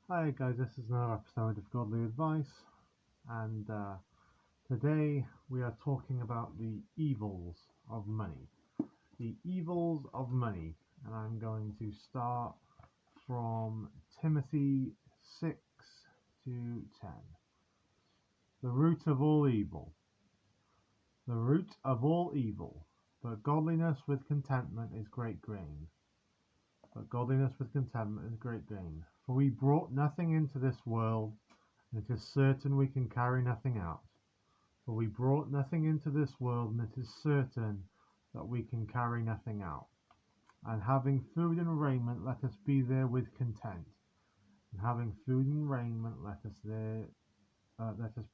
Hi guys, this is another episode of Godly Advice, and today we are talking about the evils of money. The evils of money, and I'm going to start from Timothy 6 to 10. The root of all evil. The root of all evil, but godliness with contentment is great gain. But godliness with contentment is great gain. For we brought nothing into this world, and it is certain we can carry nothing out. For we brought nothing into this world, and it is certain that we can carry nothing out. And having food and raiment, let us be there with content. And having food and raiment, let us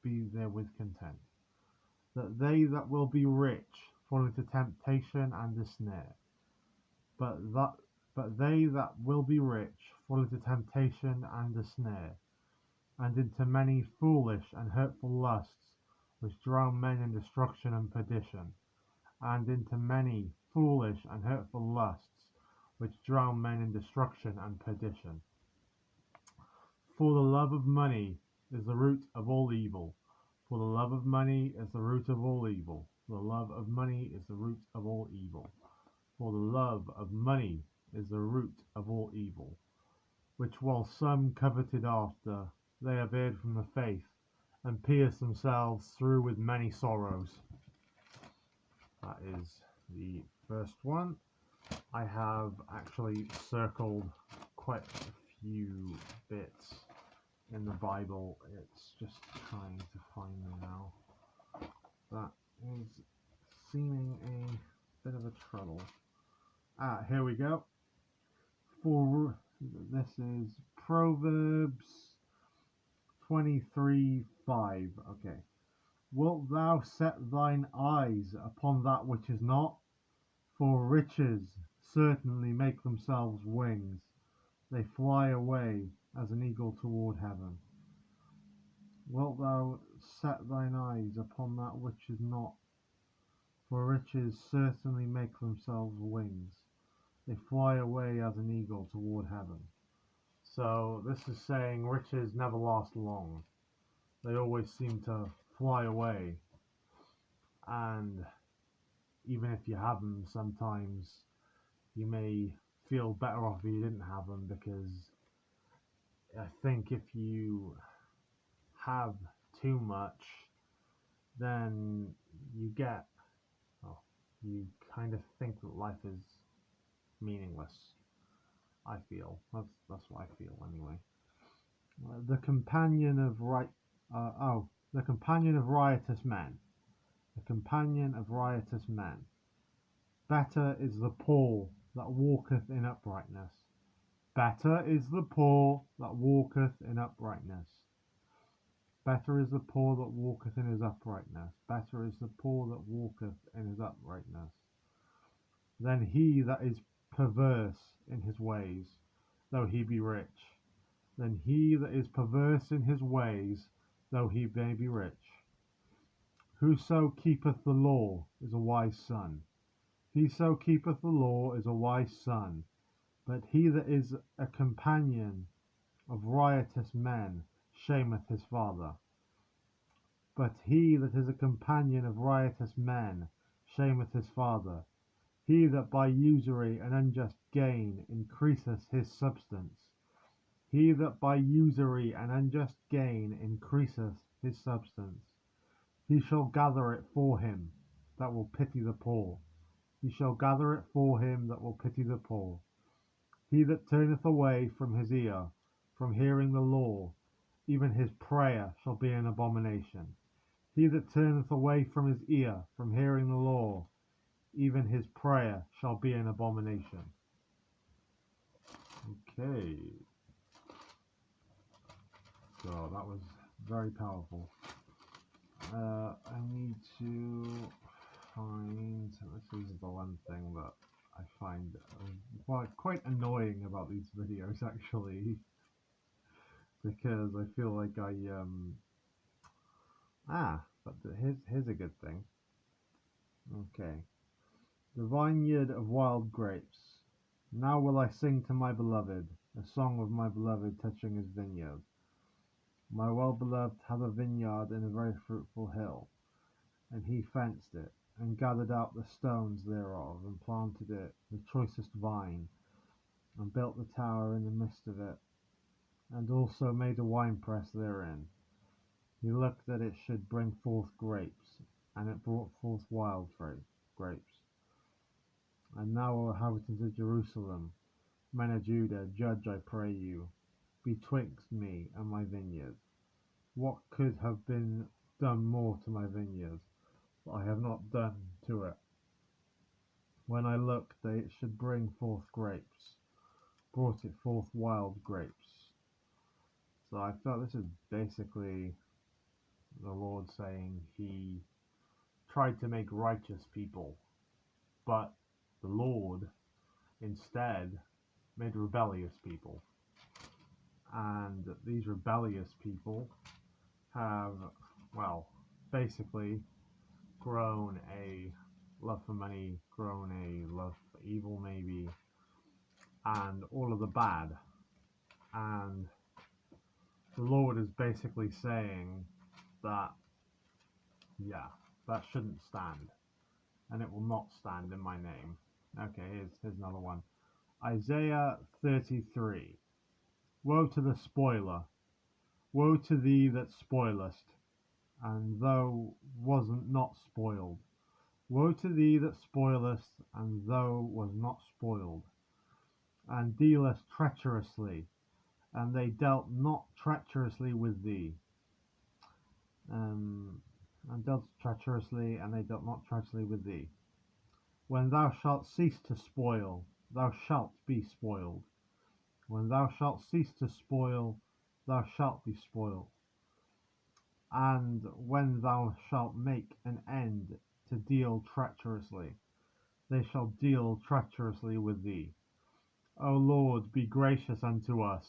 be there with content. That they that will be rich fall into temptation and a snare. But they that will be rich fall into temptation and a snare, and into many foolish and hurtful lusts, which drown men in destruction and perdition, and into many foolish and hurtful lusts, which drown men in destruction and perdition. For the love of money is the root of all evil. For the love of money is the root of all evil. For the love of money is the root of all evil. For the love of money is the root of all evil, which while some coveted after, they have erred from the faith, and pierced themselves through with many sorrows. That is the first one. I have actually circled quite a few bits in the Bible. It's just trying to find them now. That is seeming a bit of a trouble. Here we go. For this is Proverbs 23:5. Okay. Wilt thou set thine eyes upon that which is not? For riches certainly make themselves wings. They fly away as an eagle toward heaven. Wilt thou set thine eyes upon that which is not? For riches certainly make themselves wings. They fly away as an eagle toward heaven. So this is saying riches never last long. They always seem to fly away. And even if you have them, sometimes you may feel better off if you didn't have them, because I think if you have too much, then you kind of think that life is meaningless. I feel that's what I feel anyway. The companion of the companion of riotous men. The companion of riotous men. Better is the poor that walketh in uprightness. Better is the poor that walketh in uprightness. Better is the poor that walketh in his uprightness. Better is the poor that walketh in his uprightness, than he that is perverse in his ways, though he be rich. Than he that is perverse in his ways, though he may be rich. Whoso keepeth the law is a wise son. Whoso keepeth the law is a wise son. But he that is a companion of riotous men shameth his father. But he that is a companion of riotous men shameth his father. He that by usury and unjust gain increaseth his substance. He that by usury and unjust gain increaseth his substance. He shall gather it for him that will pity the poor. He shall gather it for him that will pity the poor. He that turneth away from his ear, from hearing the law, even his prayer shall be an abomination. He that turneth away from his ear, from hearing the law, even his prayer shall be an abomination. Okay. So that was very powerful. I need to find. This is the one thing that I find quite annoying about these videos, actually, because I feel like but here's a good thing. Okay. The vineyard of wild grapes. Now will I sing to my beloved. a song of my beloved touching his vineyard. My well-beloved had a vineyard in a very fruitful hill, and he fenced it, and gathered out the stones thereof, and planted it the choicest vine, and built the tower in the midst of it, and also made a winepress therein. He looked that it should bring forth grapes, and it brought forth wild grapes. And now, O inhabitants of Jerusalem, men of Judah, judge, I pray you, betwixt me and my vineyard. What could have been done more to my vineyard, that I have not done to it? When I looked that it should bring forth grapes, brought it forth wild grapes. So I felt this is basically the Lord saying he tried to make righteous people, but the Lord instead made rebellious people. And these rebellious people have, well, basically grown a love for money, grown a love for evil maybe, and all of the bad. And the Lord is basically saying that, yeah, that shouldn't stand, and it will not stand in my name. Okay, here's another one. Isaiah 33. Woe to the spoiler! Woe to thee that spoilest, and thou wasn't not spoiled. Woe to thee that spoilest, and thou was not spoiled, and dealest treacherously, and they dealt not treacherously with thee. And dealt treacherously, and they dealt not treacherously with thee. When thou shalt cease to spoil, thou shalt be spoiled. When thou shalt cease to spoil, thou shalt be spoiled. And when thou shalt make an end to deal treacherously, they shall deal treacherously with thee. O Lord, be gracious unto us.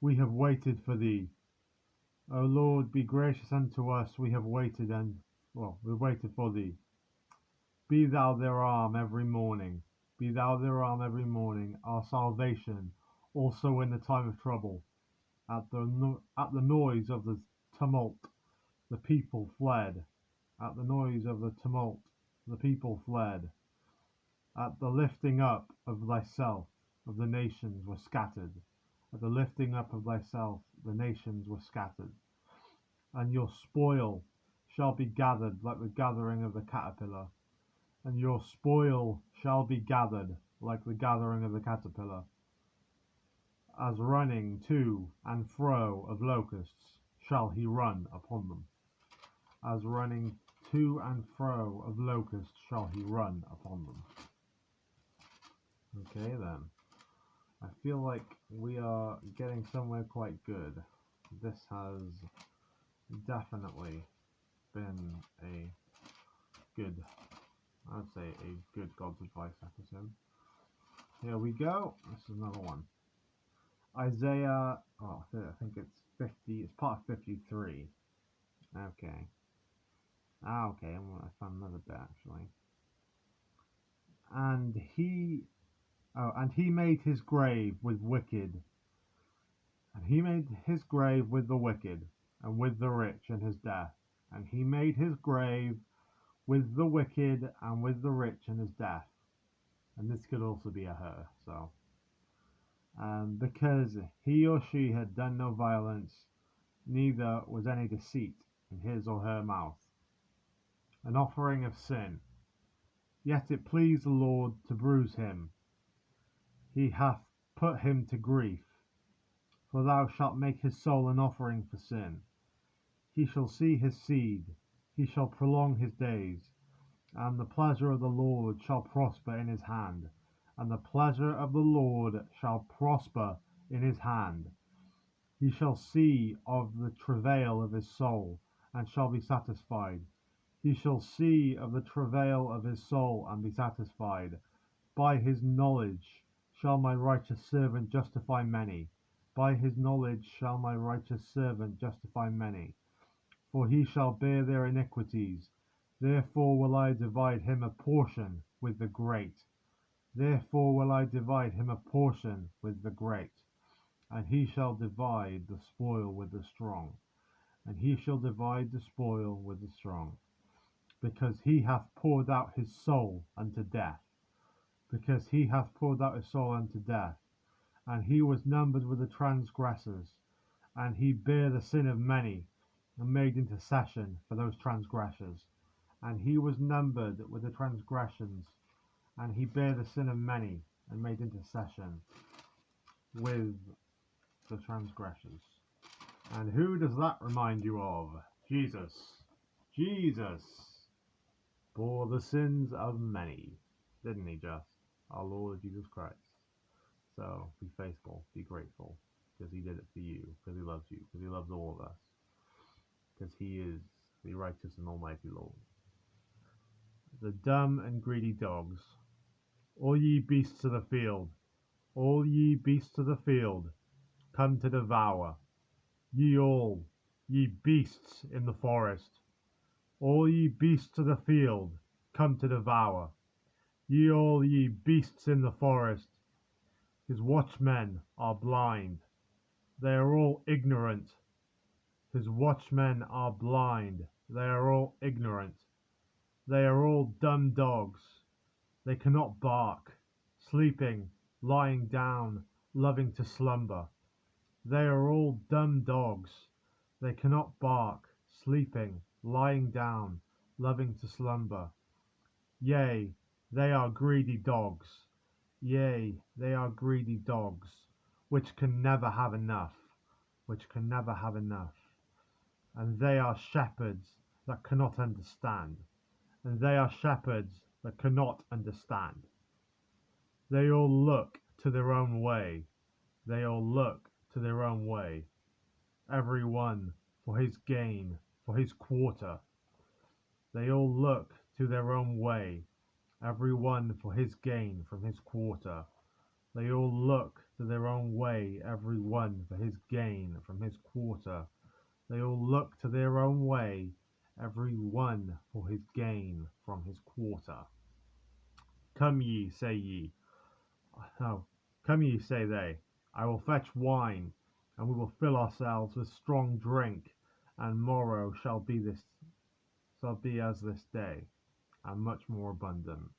We have waited for thee. O Lord, be gracious unto us. We have waited we waited for thee. Be thou their arm every morning. Be thou their arm every morning, our salvation, also in the time of trouble. At the noise of the tumult, the people fled. At the noise of the tumult, the people fled. At the lifting up of thyself, of the nations were scattered. At the lifting up of thyself, the nations were scattered. And your spoil shall be gathered like the gathering of the caterpillar. And your spoil shall be gathered like the gathering of the caterpillar. As running to and fro of locusts shall he run upon them. As running to and fro of locusts shall he run upon them. Okay then. I feel like we are getting somewhere quite good. This has definitely been a good, I would say a good God's Advice episode. Here we go. This is another one. Isaiah, I think it's 50, it's part of 53. Okay. Okay, I found another bit actually. And he made his grave with wicked. And he made his grave with the wicked, and with the rich in his death. And he made his grave with the wicked, and with the rich in his death. And this could also be a her, so. Because he or she had done no violence, neither was any deceit in his or her mouth. An offering of sin. Yet it pleased the Lord to bruise him. He hath put him to grief. For thou shalt make his soul an offering for sin. He shall see his seed, he shall prolong his days, and the pleasure of the Lord shall prosper in his hand, and the pleasure of the Lord shall prosper in his hand. He shall see of the travail of his soul, and shall be satisfied. He shall see of the travail of his soul, and be satisfied. By his knowledge shall my righteous servant justify many. By his knowledge shall my righteous servant justify many. For he shall bear their iniquities. Therefore will I divide him a portion with the great. Therefore will I divide him a portion with the great. and he shall divide the spoil with the strong, and he shall divide the spoil with the strong, because he hath poured out his soul unto death, because he hath poured out his soul unto death, and he was numbered with the transgressors, and he bare the sin of many, and made intercession for those transgressors. And he was numbered with the transgressions, and he bare the sin of many, and made intercession with the transgressors. And who does that remind you of? Jesus. Jesus bore the sins of many, didn't he just? Our Lord Jesus Christ. So be faithful, be grateful, because he did it for you, because he loves you, because he loves all of us, because he is the righteous and almighty Lord. The dumb and greedy dogs, all ye beasts of the field, all ye beasts of the field, come to devour. Ye all, ye beasts in the forest, all ye beasts of the field, come to devour. Ye all ye beasts in the forest, his watchmen are blind, they are all ignorant. His watchmen are blind, they are all ignorant. They are all dumb dogs, they cannot bark, sleeping, lying down, loving to slumber. They are all dumb dogs, they cannot bark, sleeping, lying down, loving to slumber. Yea, they are greedy dogs. Yea, they are greedy dogs, which can never have enough, which can never have enough. And they are shepherds that cannot understand, and they are shepherds that cannot understand. They all look to their own way, they all look to their own way, every one for his gain, for his quarter. They all look to their own way, every one for his gain from his quarter. They all look to their own way, every one for his gain from his quarter. They all look to their own way, every one for his gain from his quarter. Come ye, say ye. No, come ye, say they. I will fetch wine, and we will fill ourselves with strong drink, and morrow shall be as this day, and much more abundant.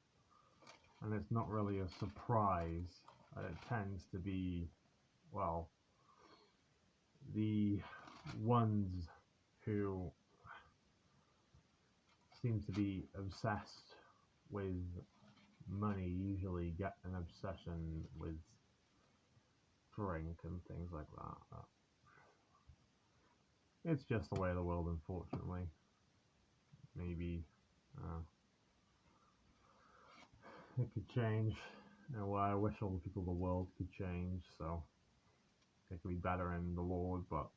And it's not really a surprise. It tends to be, well, the ones who seem to be obsessed with money usually get an obsession with drink and things like that. It's just the way of the world, unfortunately. Maybe it could change. Well, I wish all the people of the world could change, so it could be better in the Lord, but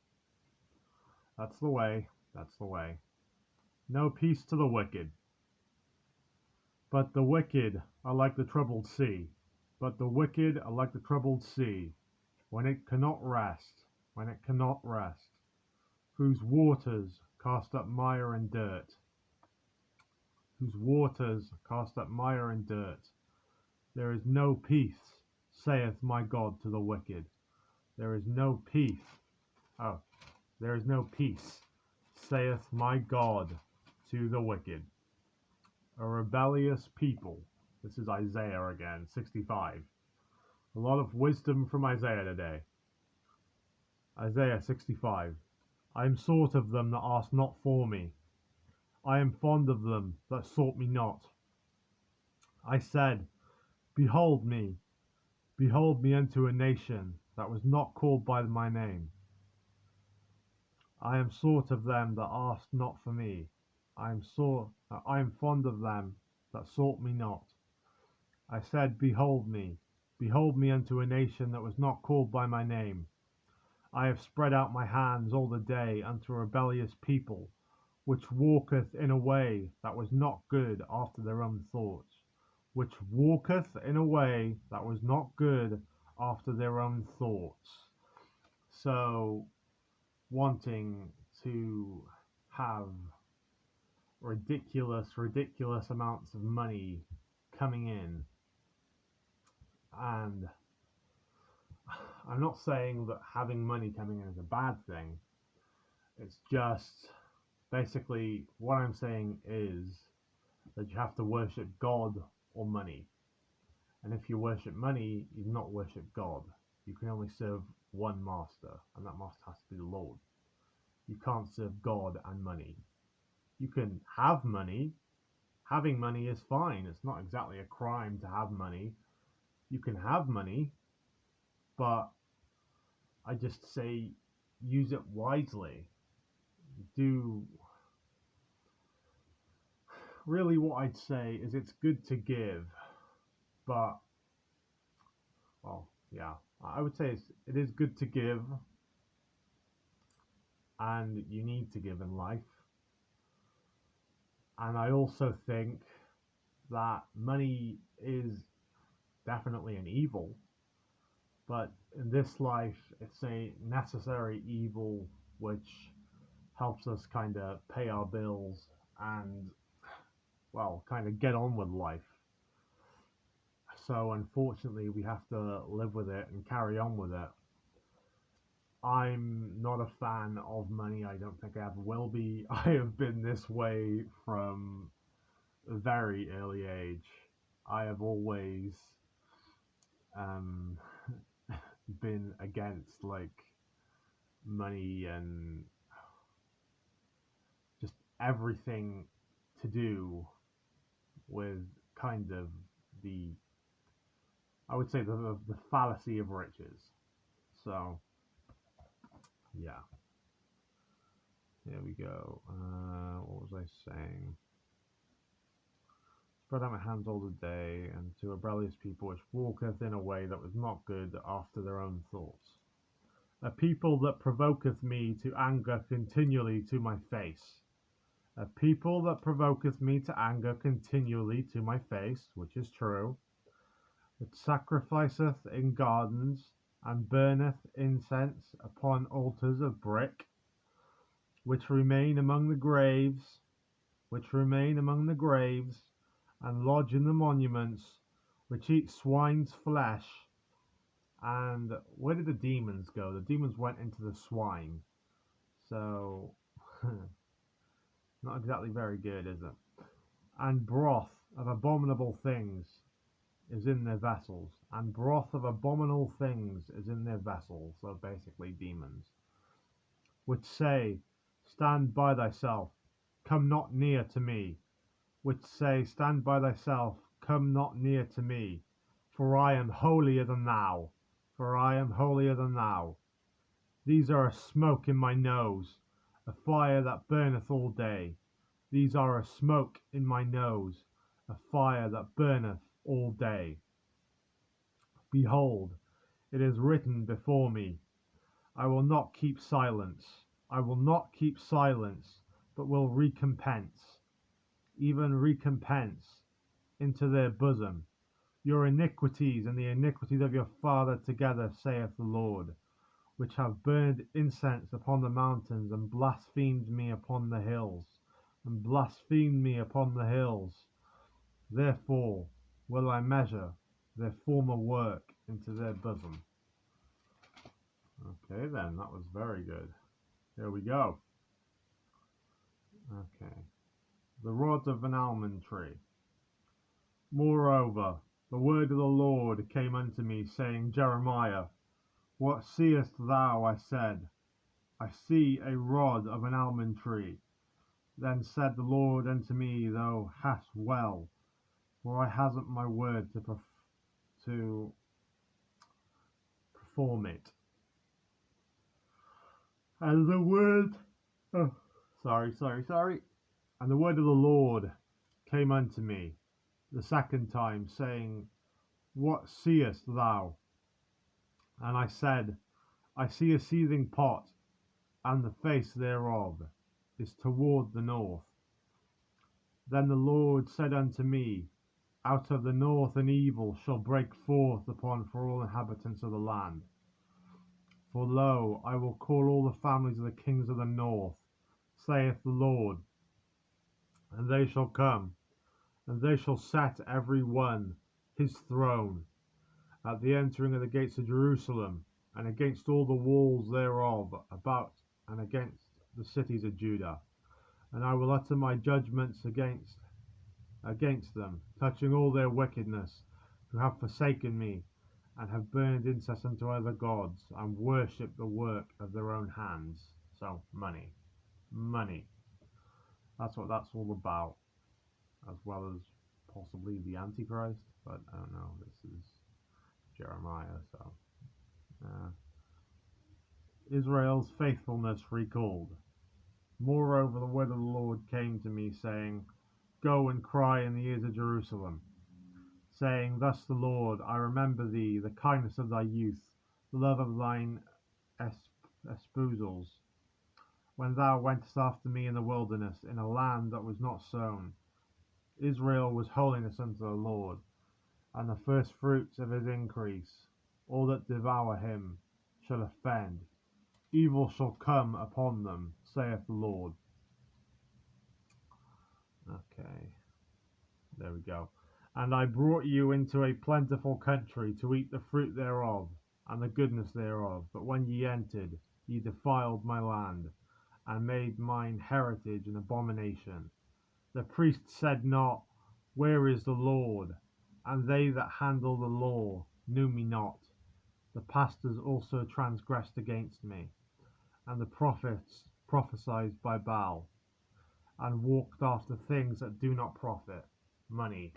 that's the way. That's the way. No peace to the wicked. But the wicked are like the troubled sea. But the wicked are like the troubled sea, when it cannot rest, when it cannot rest, whose waters cast up mire and dirt, whose waters cast up mire and dirt. There is no peace, saith my God to the wicked. There is no peace. Oh, there is no peace, saith my God to the wicked. A rebellious people. This is Isaiah again, 65. A lot of wisdom from Isaiah today. Isaiah 65. I am sought of them that asked not for me. I am fond of them that sought me not. I said, behold me unto a nation that was not called by my name. I am sought of them that asked not for me. I am fond of them that sought me not. I said, behold me unto a nation that was not called by my name. I have spread out my hands all the day unto a rebellious people, which walketh in a way that was not good after their own thoughts. Which walketh in a way that was not good after their own thoughts. So, wanting to have ridiculous amounts of money coming in, and I'm not saying that having money coming in is a bad thing. It's just basically what I'm saying is that you have to worship God or money. And if you worship money, you do not worship God. You can only serve one master, and that master has to be the Lord. You can't serve God and money. You can have money. Having money is fine. It's not exactly a crime to have money. You can have money, but I just say use it wisely. Do really what I'd say is it's good to give, but well, yeah, I would say it is good to give, and you need to give in life. And I also think that money is definitely an evil, but in this life, it's a necessary evil which helps us kind of pay our bills and, well, kind of get on with life. So unfortunately, we have to live with it and carry on with it. I'm not a fan of money. I don't think I ever will be. I have been this way from a very early age. I have always um, been against like money and just everything to do with kind of the, I would say the fallacy of riches. So yeah, here we go. What was I saying? Spread out my hands all the day, and to rebellious people which walketh in a way that was not good after their own thoughts. A people that provoketh me to anger continually to my face. A people that provoketh me to anger continually to my face, which is true. That sacrificeth in gardens, and burneth incense upon altars of brick, which remain among the graves, and lodge in the monuments, which eat swine's flesh. And where did the demons go? The demons went into the swine. So, not exactly very good, is it? And broth of abominable things is in their vessels. And broth of abominable things is in their vessels. So basically demons. Which say, stand by thyself, come not near to me. Which say, stand by thyself, come not near to me. For I am holier than thou. For I am holier than thou. These are a smoke in my nose, a fire that burneth all day. These are a smoke in my nose, a fire that burneth all day. Behold, it is written before me, I will not keep silence. I will not keep silence, but will recompense, even recompense into their bosom your iniquities and the iniquities of your father together, saith the Lord, which have burned incense upon the mountains, and blasphemed me upon the hills, and blasphemed me upon the hills. Therefore will I measure their former work into their bosom. Okay, then, that was very good. Here we go. Okay. The rod of an almond tree. Moreover, the word of the Lord came unto me, saying, Jeremiah, what seest thou? I said, I see a rod of an almond tree. Then said the Lord unto me, Thou hast well, for I hasn't my word to perform it. And the word, oh, sorry. And the word of the Lord came unto me the second time, saying, What seest thou? And I said, I see a seething pot, and the face thereof is toward the north. Then the Lord said unto me, Out of the north an evil shall break forth for all inhabitants of the land. For lo, I will call all the families of the kings of the north, saith the Lord, and they shall come, and they shall set every one his throne at the entering of the gates of Jerusalem, and against all the walls thereof about and against the cities of Judah. And I will utter my judgments against them, touching all their wickedness, who have forsaken me, and have burned incense unto other gods, and worshipped the work of their own hands. So, money. Money. That's what that's all about, as well as possibly the Antichrist, but I don't know, this is Jeremiah, so. Israel's faithfulness recalled. Moreover, the word of the Lord came to me, saying, Go and cry in the ears of Jerusalem, saying, Thus the Lord, I remember thee, the kindness of thy youth, the love of thine espousals, when thou wentest after me in the wilderness, in a land that was not sown. Israel was holiness unto the Lord, and the first fruits of his increase. All that devour him shall offend. Evil shall come upon them, saith the Lord. Okay, there we go. And I brought you into a plentiful country to eat the fruit thereof, and the goodness thereof. But when ye entered, ye defiled my land, and made mine heritage an abomination. The priests said not, Where is the Lord? And they that handle the law knew me not. The pastors also transgressed against me, and the prophets prophesied by Baal, and walked after things that do not profit. Money.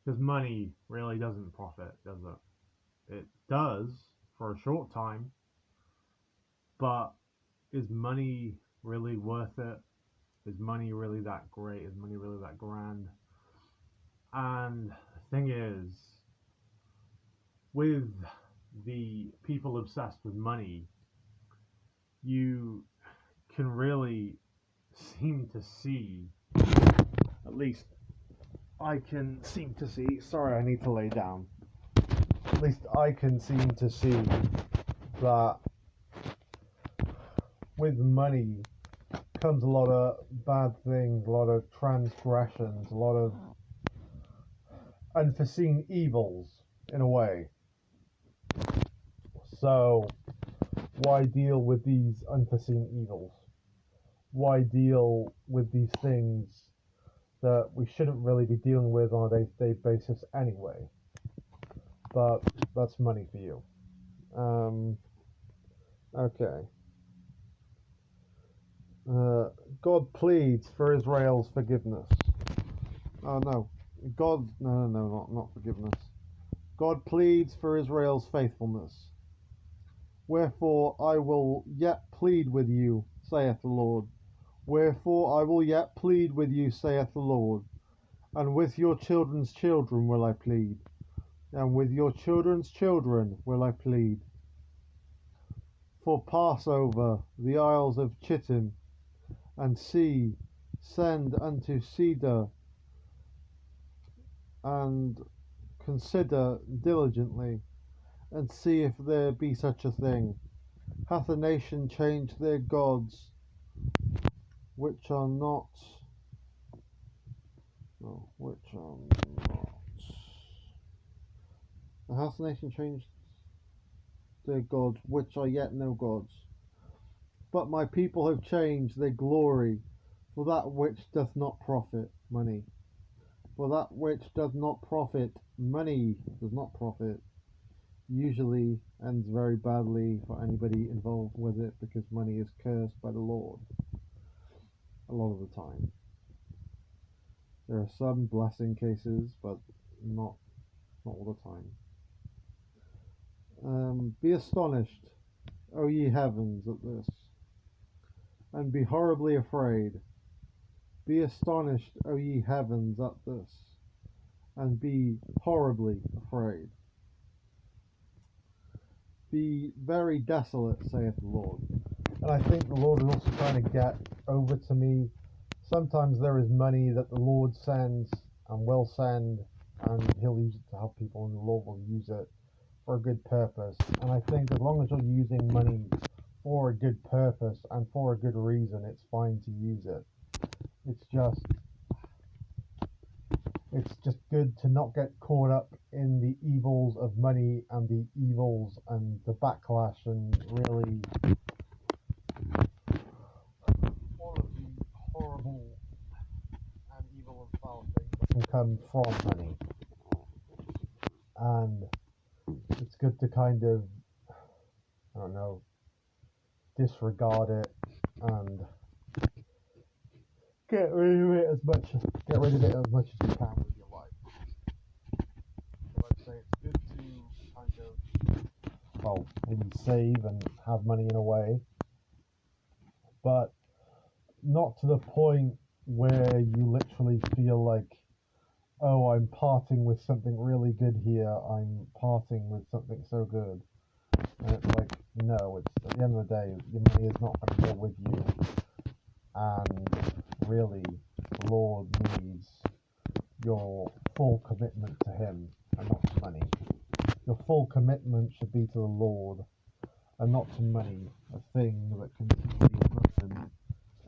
Because money really doesn't profit, does it? It does for a short time, but is money really worth it? Is money really that great? Is money really that grand? And the thing is, with the people obsessed with money, you can really seem to see, at least I can seem to see, sorry, I need to lay down. At least I can seem to see that with money comes a lot of bad things, a lot of transgressions, a lot of unforeseen evils, in a way. So, why deal with these unforeseen evils? Why deal with these things that we shouldn't really be dealing with on a day-to-day basis anyway? But that's money for you. Okay. God pleads for Israel's forgiveness. Oh no. Not forgiveness. God pleads for Israel's faithfulness. Wherefore I will yet plead with you, saith the Lord. Wherefore I will yet plead with you, saith the Lord. And with your children's children will I plead, and with your children's children will I plead. For pass over the isles of Chittim, and see, send unto Cedar, and consider diligently, and see if there be such a thing. Hath a nation changed their gods, which are not, hath a nation changed their gods, which are yet no gods? But my people have changed their glory for that which doth not profit. Money. For that which doth not profit. Money does not profit. Usually ends very badly for anybody involved with it, because money is cursed by the Lord a lot of the time. There are some blessing cases, but not all the time. Be astonished, O ye heavens, at this, and be horribly afraid. Be astonished, O ye heavens, at this, and be horribly afraid. Be very desolate, saith the Lord. And I think the Lord is also trying to get over to me. Sometimes there is money that the Lord sends and will send, and he'll use it to help people, and the Lord will use it for a good purpose. And I think as long as you're using money for a good purpose and for a good reason, it's fine to use it. It's just It's just good to not get caught up in the evils of money and the evils and the backlash and really all of the horrible and evil and foul things that can come from money. And it's good to kind of, I don't know, disregard it and get rid of it as much as you can with your life. So I'd say it's good to kind of, well, maybe save and have money in a way, but not to the point where you literally feel like, oh, I'm parting with something really good here, I'm parting with something so good. And it's like, no, it's at the end of the day, your money is not going to go with you. And really, the Lord needs your full commitment to Him and not to money. Your full commitment should be to the Lord and not to money, a thing that can easily happen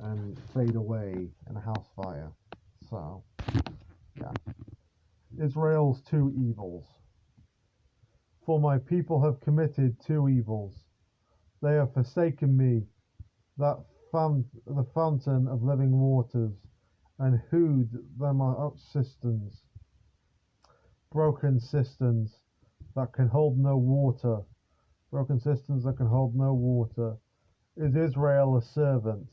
and fade away in a house fire. So, yeah. Israel's two evils. For my people have committed two evils. They have forsaken me, the fountain of living waters, and hewed them up cisterns, broken cisterns that can hold no water. Broken cisterns that can hold no water. Is Israel a servant?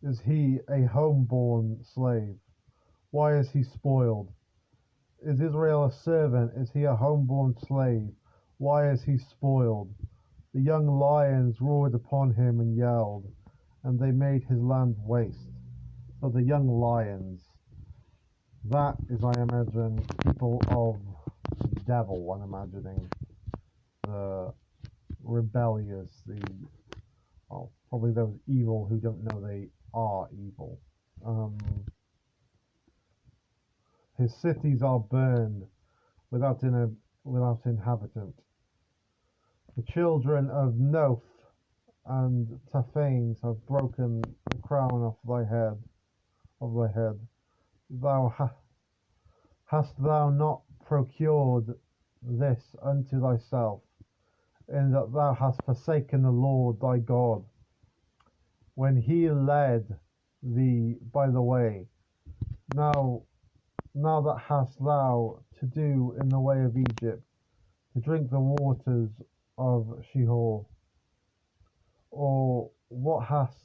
Is he a home-born slave? Why is he spoiled? Is Israel a servant? Is he a home-born slave? Why is he spoiled? The young lions roared upon him and yelled, and they made his land waste. So the young lions, that is, I imagine, people of the devil, I'm imagining. The rebellious, well, probably those evil who don't know they are evil. His cities are burned without inhabitant. The children of Noth and Taphanes have broken the crown off thy head. Hast thou not procured this unto thyself, in that thou hast forsaken the Lord thy God, when he led thee by the way? Now that hast thou to do in the way of Egypt, to drink the waters of Sheol? Or what hast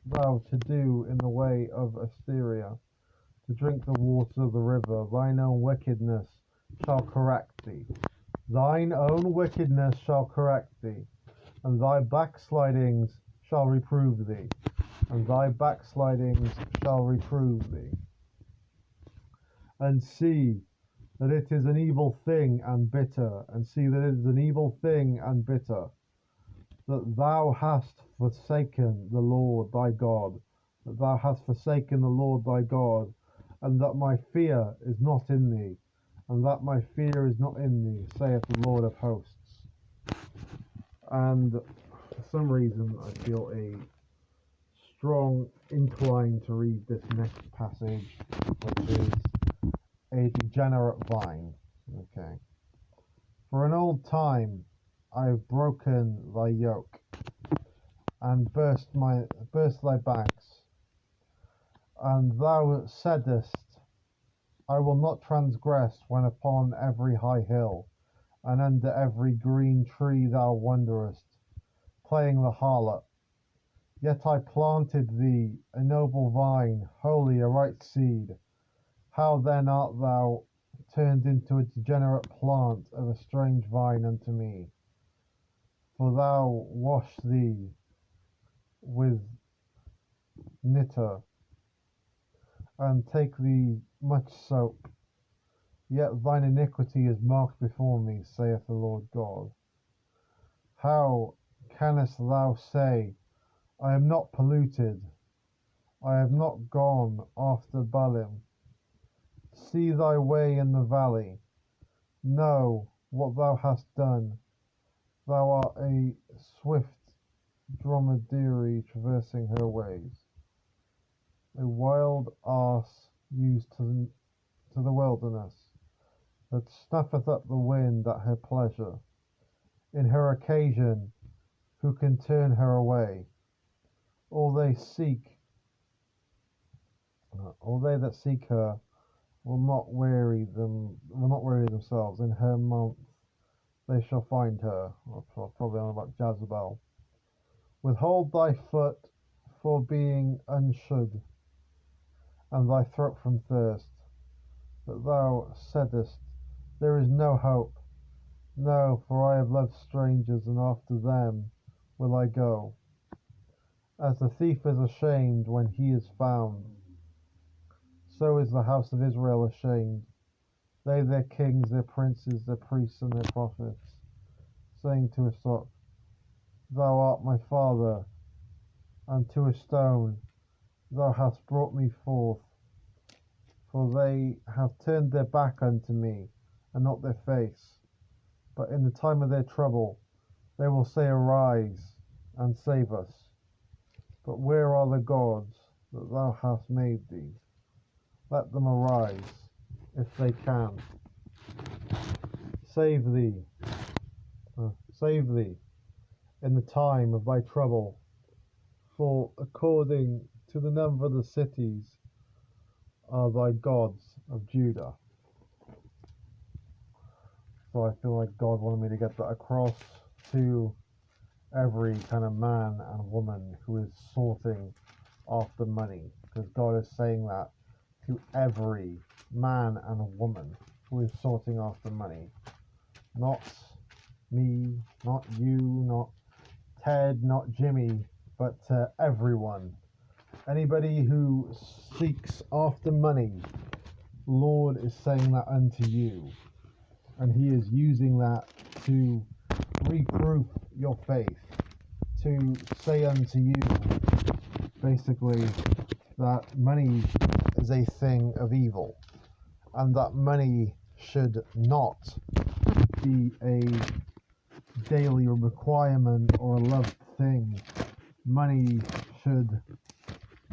thou to do in the way of Assyria, to drink the waters of the river? Thine own wickedness shall correct thee. Thine own wickedness shall correct thee, and thy backslidings shall reprove thee, and thy backslidings shall reprove thee. And see that it is an evil thing and bitter, and see that it is an evil thing and bitter, that thou hast forsaken the Lord thy God, that thou hast forsaken the Lord thy God, and that my fear is not in thee, and that my fear is not in thee, saith the Lord of hosts. And for some reason I feel a strong incline to read this next passage, which is a degenerate vine. Okay. For an old time I have broken thy yoke, and burst thy banks, and thou saidst, I will not transgress, when upon every high hill, and under every green tree thou wanderest, playing the harlot. Yet I planted thee a noble vine, holy, a right seed. How then art thou turned into a degenerate plant of a strange vine unto me? For thou wash thee with nitre, and take thee much soap, yet thine iniquity is marked before me, saith the Lord God. How canst thou say, I am not polluted, I have not gone after Baalim? See thy way in the valley, know what thou hast done. Thou art a swift dromedary traversing her ways, a wild ass used to to the wilderness, that snuffeth up the wind at her pleasure. In her occasion, who can turn her away? All they that seek her will not weary themselves. In her month they shall find her. Probably on about Jezebel. Withhold thy foot for being unshod, and thy throat from thirst, that thou saidest, there is no hope. No, for I have loved strangers, and after them will I go. As the thief is ashamed when he is found, so is the house of Israel ashamed, they, their kings, their princes, their priests, and their prophets, saying to a stock, thou art my father, and to a stone, thou hast brought me forth. For they have turned their back unto me, and not their face. But in the time of their trouble they will say, arise, and save us. But where are the gods that thou hast made thee? Let them arise, if they can. Save thee in the time of thy trouble, for according to the number of the cities are thy gods of Judah. So I feel like God wanted me to get that across to every kind of man and woman who is sorting after money, because God is saying that to every man and woman who is sorting after money. Not me, not you, not Ted, not Jimmy, but to everyone. Anybody who seeks after money, Lord is saying that unto you, and he is using that to reproof your faith, to say unto you basically that money is a thing of evil, and that money should not be a daily requirement or a loved thing. Money should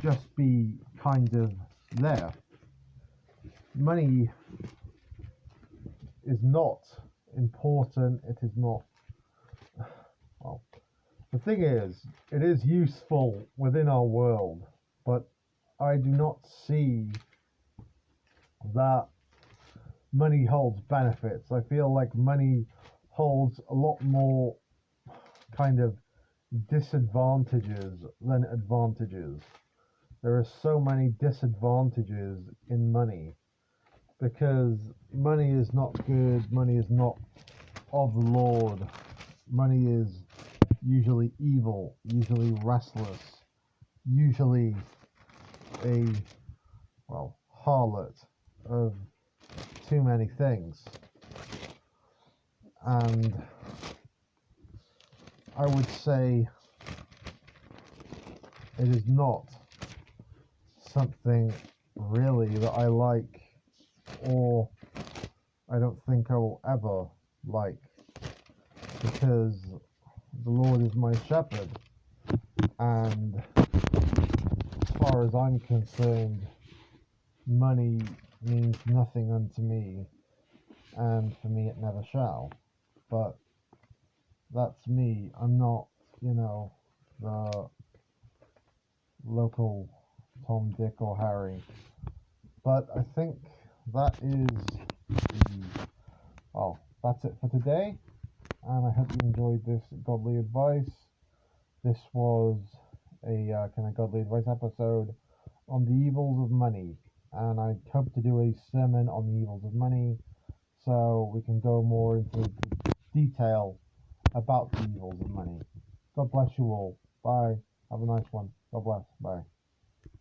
just be kind of there. Money is not important. It is not, well, the thing is, it is useful within our world, but I do not see that money holds benefits. I feel like money holds a lot more kind of disadvantages than advantages. There are so many disadvantages in money, because money is not good, money is not of the Lord, money is usually evil, usually restless, usually a, well, harlot of too many things. And I would say it is not something really that I like, or I don't think I will ever like, because the Lord is my shepherd, and as far as I'm concerned, money means nothing unto me, and for me it never shall. But that's me. I'm not, the local Tom, Dick, or Harry. But I think that is that's it for today, and I hope you enjoyed this godly advice. This was a kind of godly advice episode on the evils of money, and I hope to do a sermon on the evils of money, so we can go more into detail about the evils of money. God bless you all. Bye. Have a nice one. God bless. Bye.